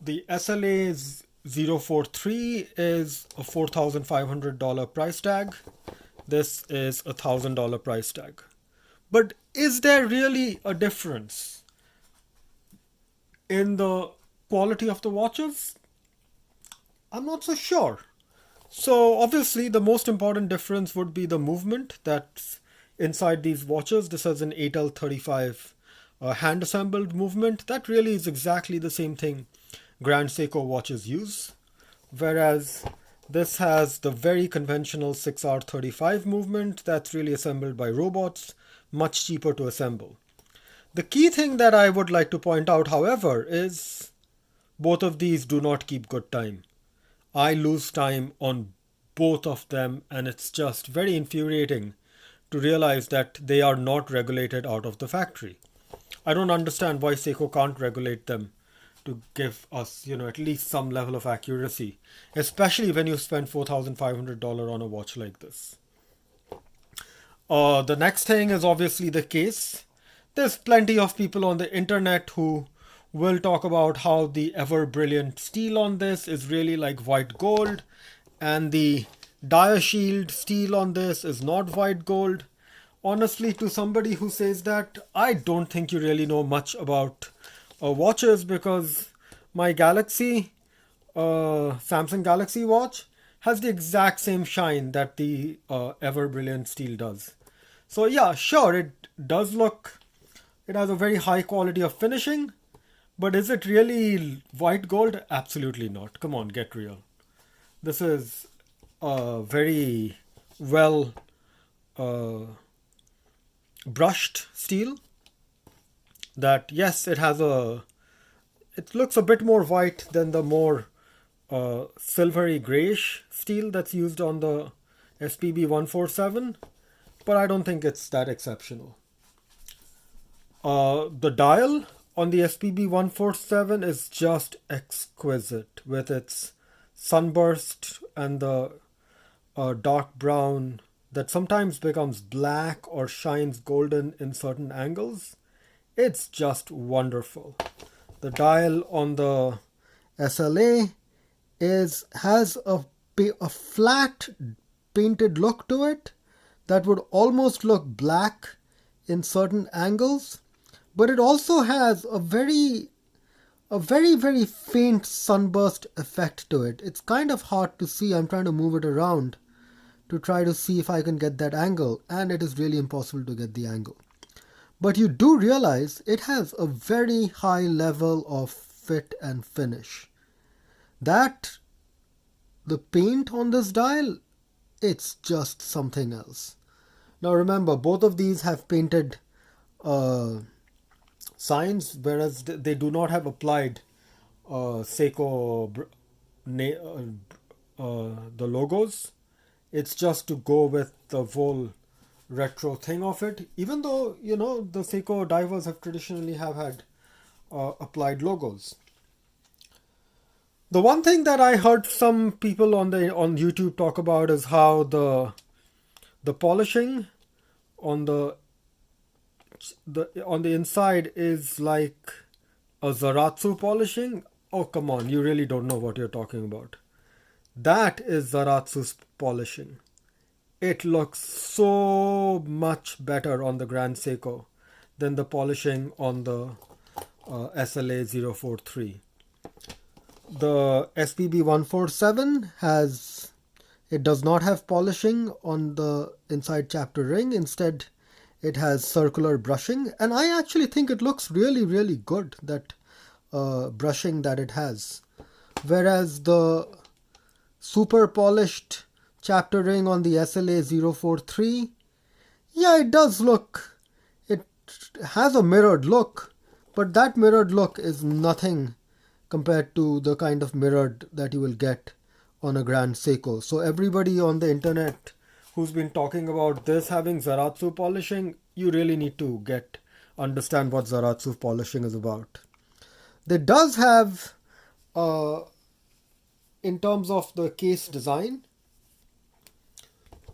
The SLA043 is a $4,500 price tag. This is a $1,000 price tag. But is there really a difference in the quality of the watches? I'm not so sure. So obviously the most important difference would be the movement that's inside these watches. This is an 8L35 hand assembled movement. That really is exactly the same thing Grand Seiko watches use. Whereas this has the very conventional 6R35 movement that's really assembled by robots, much cheaper to assemble. The key thing that I would like to point out, however, is both of these do not keep good time. I lose time on both of them, and it's just very infuriating to realize that they are not regulated out of the factory. I don't understand why Seiko can't regulate them to give us, at least some level of accuracy, especially when you spend $4,500 on a watch like this. The next thing is obviously the case. There's plenty of people on the internet who will talk about how the ever brilliant steel on this is really like white gold, and the dia shield steel on this is not white gold. Honestly, to somebody who says that, I don't think you really know much about watches, because my Samsung Galaxy watch has the exact same shine that the ever brilliant steel does. So yeah, sure, it has a very high quality of finishing, but is it really white gold? Absolutely not. Come on, get real. This is a very well brushed steel that, yes, it looks a bit more white than the more silvery grayish steel that's used on the SPB047, but I don't think it's that exceptional. The dial on the SPB047 is just exquisite, with its sunburst and the dark brown that sometimes becomes black or shines golden in certain angles. It's just wonderful. The dial on the SLA has a flat painted look to it that would almost look black in certain angles, but it also has a very faint sunburst effect to it. It's kind of hard to see. I'm trying to move it around to try to see if I can get that angle, and it is really impossible to get the angle. But you do realize it has a very high level of fit and finish. That, the paint on this dial, it's just something else. Now remember, both of these have painted signs, whereas they do not have applied Seiko the logos. It's just to go with the whole retro thing of it, even though the Seiko Divers have traditionally had applied logos. The one thing that I heard some people on YouTube talk about is how the polishing on the inside is like a Zaratsu polishing. Oh, come on, you really don't know what you're talking about. That is Zaratsu's polishing. It looks so much better on the Grand Seiko than the polishing on the SLA043. The SPB047 does not have polishing on the inside chapter ring. Instead, it has circular brushing, and I actually think it looks really, really good, that brushing that it has. Whereas the super polished chapter ring on the SLA043, yeah, it does look, it has a mirrored look, but that mirrored look is nothing compared to the kind of mirrored that you will get on a Grand Seiko. So everybody on the internet who's been talking about this having Zaratsu polishing, you really need to understand what Zaratsu polishing is about. They does have, in terms of the case design,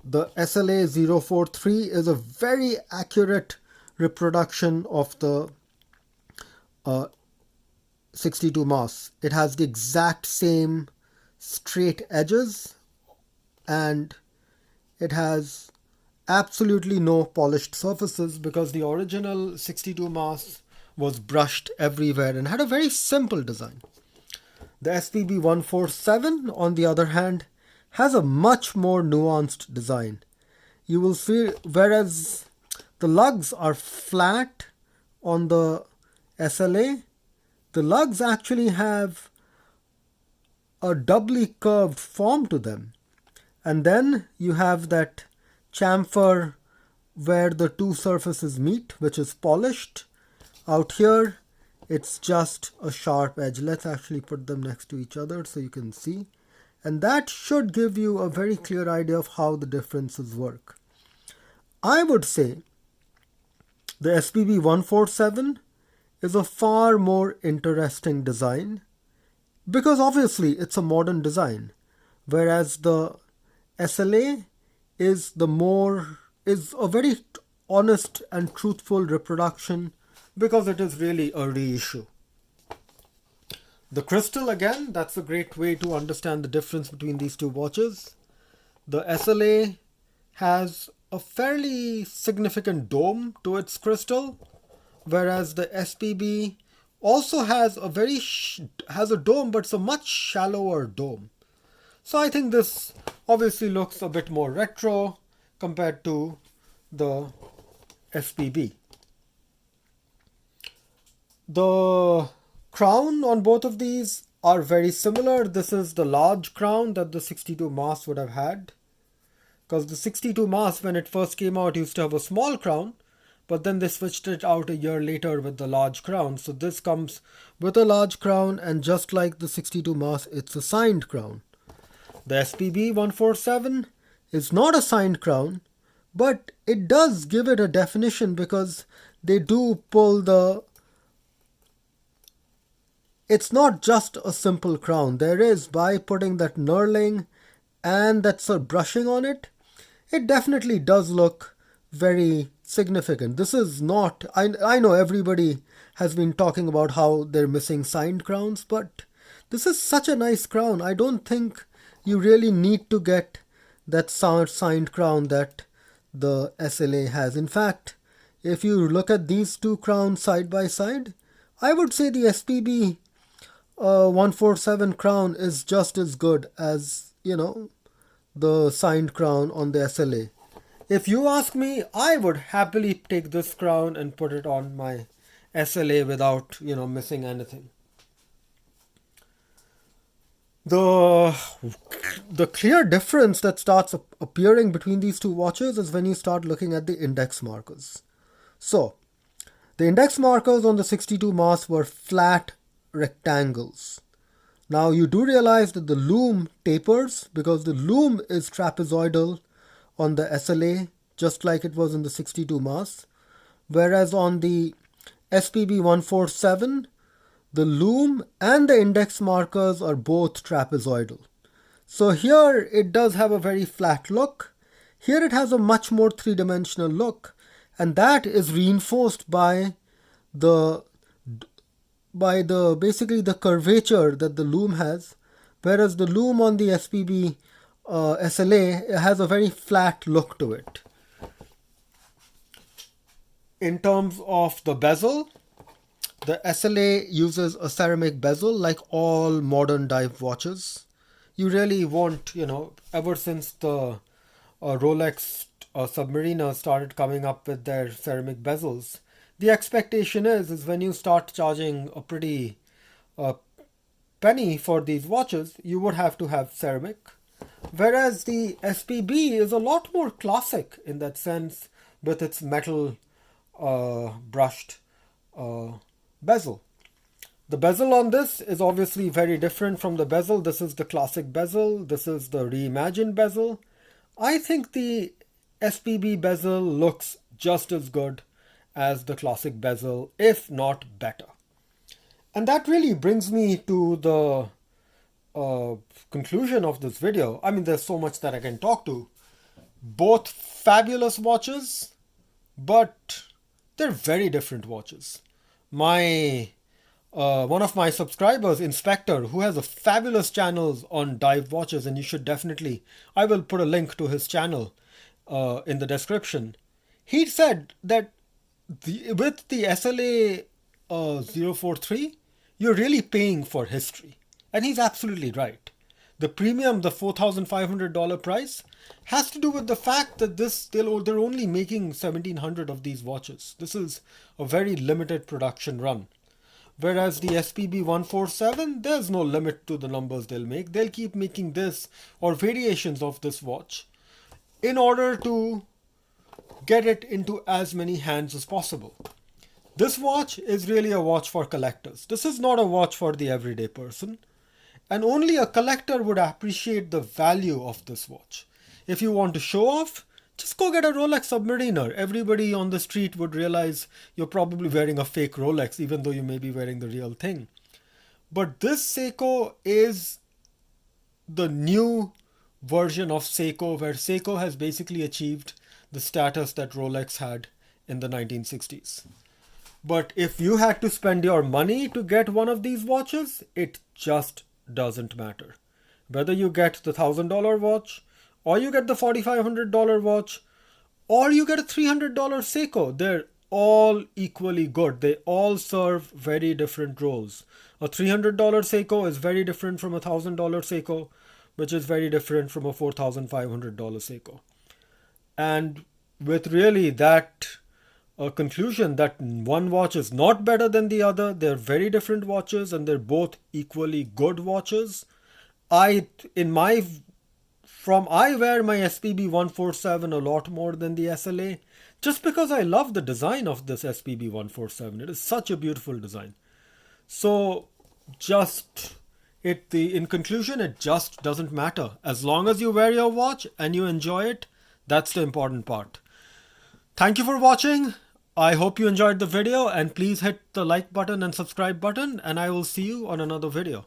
the SLA043 is a very accurate reproduction of the 62 Mas. It has the exact same straight edges and it has absolutely no polished surfaces because the original 62 Mas was brushed everywhere and had a very simple design. The SPB047, on the other hand, has a much more nuanced design. You will see, whereas the lugs are flat on the SLA, the lugs actually have a doubly curved form to them. And then you have that chamfer where the two surfaces meet, which is polished. Out here, it's just a sharp edge. Let's actually put them next to each other so you can see. And that should give you a very clear idea of how the differences work. I would say the SPB047 is a far more interesting design because obviously it's a modern design, whereas the SLA is a very honest and truthful reproduction because it is really a reissue. The crystal, again, that's a great way to understand the difference between these two watches. The SLA has a fairly significant dome to its crystal, whereas the SPB also has a dome, but it's a much shallower dome. So I think this obviously looks a bit more retro compared to the SPB. The crown on both of these are very similar. This is the large crown that the 62 Mas would have had. Because the 62 Mas, when it first came out, used to have a small crown, but then they switched it out a year later with the large crown. So this comes with a large crown, and just like the 62 Mas, it's a signed crown. The SPB047 is not a signed crown, but it does give it a definition because they do pull the... It's not just a simple crown. There is, by putting that knurling and that sort of brushing on it, it definitely does look very significant. This is not... I know everybody has been talking about how they're missing signed crowns, but this is such a nice crown. I don't think you really need to get that signed crown that the SLA has. In fact, if you look at these two crowns side by side, I would say the SPB 147 crown is just as good as, the signed crown on the SLA. If you ask me, I would happily take this crown and put it on my SLA without, missing anything. The clear difference that starts appearing between these two watches is when you start looking at the index markers. So, the index markers on the 62 Mas were flat rectangles. Now you do realize that the lume tapers because the lume is trapezoidal on the SLA, just like it was in the 62 Mas, whereas on the SPB047, the lume and the index markers are both trapezoidal. So here it does have a very flat look. Here it has a much more three-dimensional look, and that is reinforced by basically the curvature that the lume has, whereas the lume on the SPB SLA has a very flat look to it. In terms of the bezel, the SLA uses a ceramic bezel like all modern dive watches. You really won't, ever since the Rolex Submariner started coming up with their ceramic bezels, the expectation is when you start charging a pretty penny for these watches, you would have to have ceramic. Whereas the SPB is a lot more classic in that sense with its metal brushed bezel. The bezel on this is obviously very different from the bezel. This is the classic bezel. This is the reimagined bezel. I think the SPB bezel looks just as good as the classic bezel, if not better. And that really brings me to the conclusion of this video. I mean, there's so much that I can talk to. Both fabulous watches, but they're very different watches. My one of my subscribers, Inspector, who has a fabulous channel on dive watches, and you should definitely, I will put a link to his channel in the description. He said that with the SLA043, you're really paying for history. And he's absolutely right. The premium, the $4,500 price, has to do with the fact that they're only making 1,700 of these watches. This is a very limited production run. Whereas the SPB047, there's no limit to the numbers they'll make. They'll keep making this or variations of this watch in order to get it into as many hands as possible. This watch is really a watch for collectors. This is not a watch for the everyday person. And only a collector would appreciate the value of this watch. If you want to show off, just go get a Rolex Submariner. Everybody on the street would realize you're probably wearing a fake Rolex, even though you may be wearing the real thing. But this Seiko is the new version of Seiko, where Seiko has basically achieved the status that Rolex had in the 1960s. But if you had to spend your money to get one of these watches, it just doesn't matter. Whether you get the $1,000 watch, or you get the $4,500 watch, or you get a $300 Seiko, they're all equally good. They all serve very different roles. A $300 Seiko is very different from a $1,000 Seiko, which is very different from a $4,500 Seiko. And with really that conclusion that one watch is not better than the other, they're very different watches and they're both equally good watches. I wear my SPB047 a lot more than the SLA, just because I love the design of this SPB047. It is such a beautiful design. So in conclusion, it just doesn't matter. As long as you wear your watch and you enjoy it, that's the important part. Thank you for watching. I hope you enjoyed the video, and please hit the like button and subscribe button, and I will see you on another video.